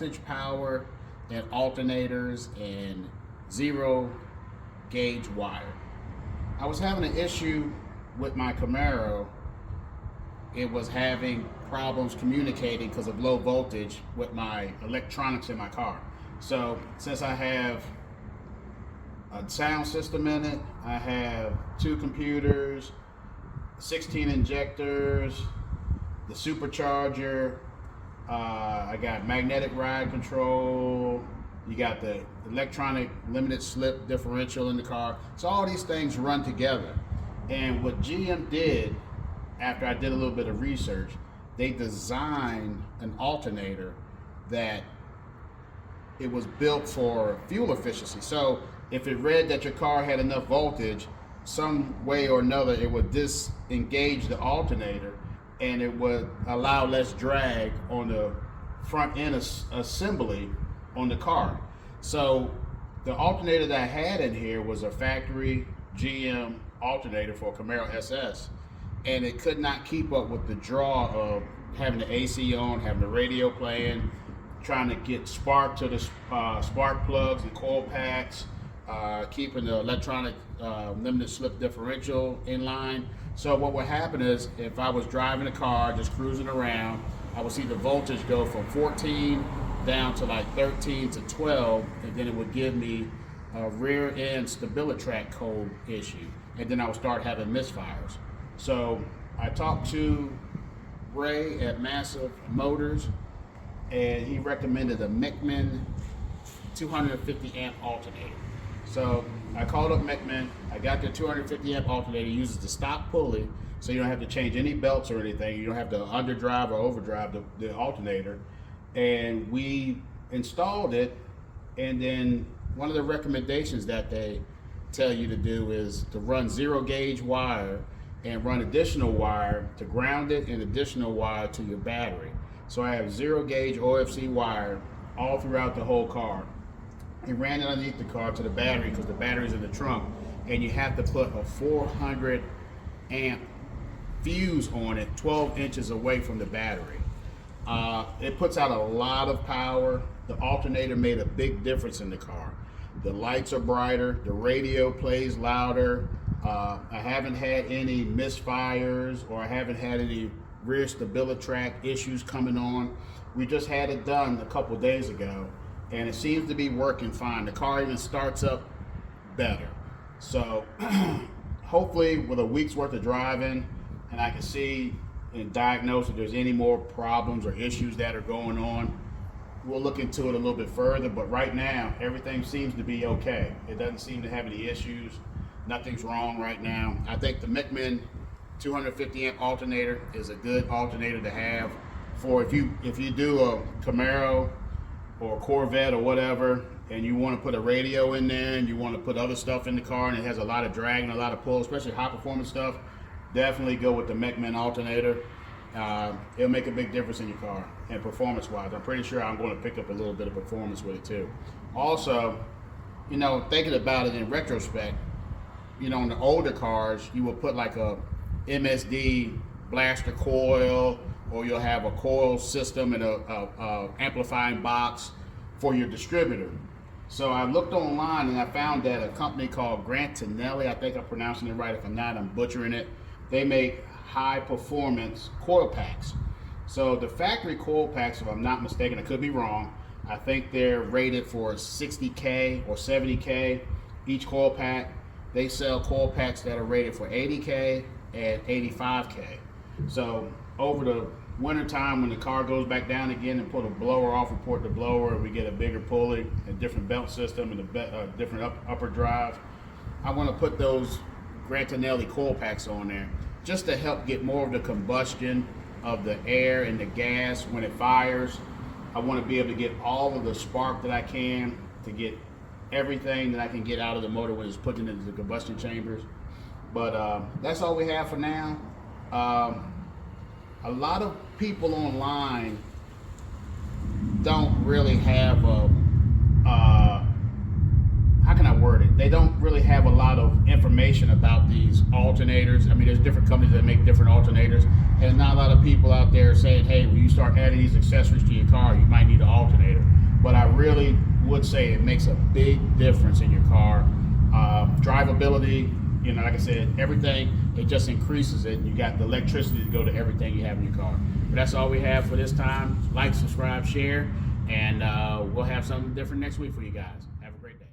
voltage power and alternators and zero gauge wire. I was having an issue with my Camaro. It was having problems communicating because of low voltage with my electronics in my car. So since I have a sound system in it, I have 2 computers, 16 injectors, the supercharger, I got magnetic ride control, you got the electronic limited slip differential in the car. So all these things run together. And what GM did, after I did a little bit of research, they designed an alternator that it was built for fuel efficiency. So if it read that your car had enough voltage, some way or another it would disengage the alternator and it would allow less drag on the front end assembly on the car. So the alternator that I had in here was a factory GM alternator for a Camaro SS, and it could not keep up with the draw of having the AC on, having the radio playing, trying to get spark to the spark plugs and coil packs, keeping the electronic limited slip differential in line. So what would happen is, if I was driving a car, just cruising around, I would see the voltage go from 14 down to like 13 to 12, and then it would give me a rear end StabiliTrak code issue, and then I would start having misfires. So I talked to Ray at Massive Motors, and he recommended a Mickman 250 amp alternator. So I called up Mickman, I got the 250 amp alternator, uses the stock pulley, so you don't have to change any belts or anything, you don't have to underdrive or overdrive the alternator. And we installed it, and then one of the recommendations that they tell you to do is to run zero gauge wire and run additional wire to ground it and additional wire to your battery. So I have zero gauge OFC wire all throughout the whole car. He ran it underneath the car to the battery because the battery's in the trunk, and you have to put a 400 amp fuse on it 12 inches away from the battery. It puts out a lot of power. The alternator made a big difference in the car. The lights are brighter, the radio plays louder. I haven't had any misfires, or I haven't had any rear StabiliTrak issues coming on. We just had it done a couple days ago, and it seems to be working fine. The car even starts up better. So hopefully with a week's worth of driving, and I can see and diagnose if there's any more problems or issues that are going on, we'll look into it a little bit further. But right now, everything seems to be okay. It doesn't seem to have any issues. Nothing's wrong right now. I think the Mickman 250 amp alternator is a good alternator to have for if you do a Camaro or a Corvette or whatever, and you want to put a radio in there and you want to put other stuff in the car, and it has a lot of drag and a lot of pull, especially high performance stuff. Definitely go with the Mickman alternator. It'll make a big difference in your car, and performance wise, I'm pretty sure I'm going to pick up a little bit of performance with it too. Also, thinking about it in retrospect, in the older cars, you will put like a MSD blaster coil, or you'll have a coil system and a amplifying box for your distributor. So I looked online and I found that a company called Grantinelli, I think I'm pronouncing it right. If I'm not, I'm butchering it. They make high performance coil packs. So the factory coil packs, if I'm not mistaken, I could be wrong, I think they're rated for 60K or 70K each coil pack. They sell coil packs that are rated for 80K and 85K. So over the winter time, when the car goes back down again and pull the blower off, report the blower, we get a bigger pulley, a different belt system, and a different upper drive. I want to put those Grantinelli coil packs on there just to help get more of the combustion of the air and the gas when it fires. I want to be able to get all of the spark that I can, to get everything that I can get out of the motor when it's put into the combustion chambers. But that's all we have for now. A lot of people online don't really have how can I word it? They don't really have a lot of information about these alternators. I mean, there's different companies that make different alternators, and not a lot of people out there saying, hey, when you start adding these accessories to your car, you might need an alternator. but I really would say it makes a big difference in your car. Drivability, you know, like I said, everything, it just increases it. You got the electricity to go to everything you have in your car. But that's all we have for this time. Like, subscribe, share, and we'll have something different next week for you guys. Have a great day.